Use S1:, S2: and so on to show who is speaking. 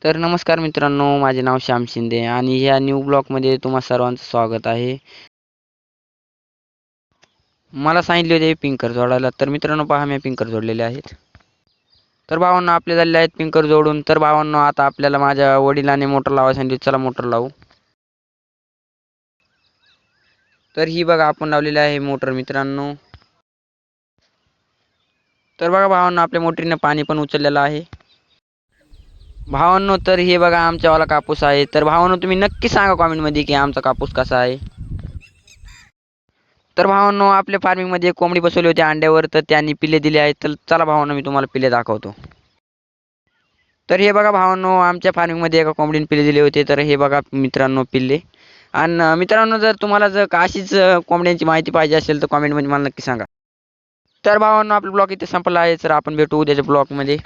S1: तर नमस्कार मित्रांनो, माझे नाव श्याम शिंदे आणि ह्या न्यू ब्लॉगमध्ये तुम्हा सर्वांचं स्वागत आहे. मला सांगितले होते पिंकर जोडायला, तर मित्रांनो पहा मी पिंकर जोडलेले आहेत. तर भावांनो आपले झालेले आहेत पिंकर जोडून. तर भावांनो आता आपल्याला माझ्या वडिलांनी मोटर लावायला सांगितली, चला मोटर लावू. तर ही बघा आपण लावलेली आहे मोटर मित्रांनो. तर बघा भावांनो आपल्या मोटरीनं पाणी पण उचललेलं आहे. भावांनो तर हे बघा आमच्यावाला कापूस आहे. तर भावांनो तुम्ही नक्की सांगा कॉमेंटमध्ये की आमचा कापूस कसा आहे. तर भावांनो आपल्या फार्मिंगमध्ये एक कोंबडी बसवली होती अंड्यावर, तर त्यांनी पिल्ले दिले आहेत. तर चला भावांनो मी तुम्हाला पिल्ले दाखवतो. तर हे बघा भावांनो आमच्या फार्मिंगमध्ये एका कोंबडीने पिल्ले दिले होते. तर हे बघा मित्रांनो पिल्ले. आणि मित्रांनो जर तुम्हाला जर अशीच कोंबड्यांची माहिती पाहिजे असेल तर कॉमेंटमध्ये मला नक्की सांगा. तर भावांनो आपला ब्लॉग इथे संपला आहे. तर आपण भेटू उद्याच्या ब्लॉगमध्ये.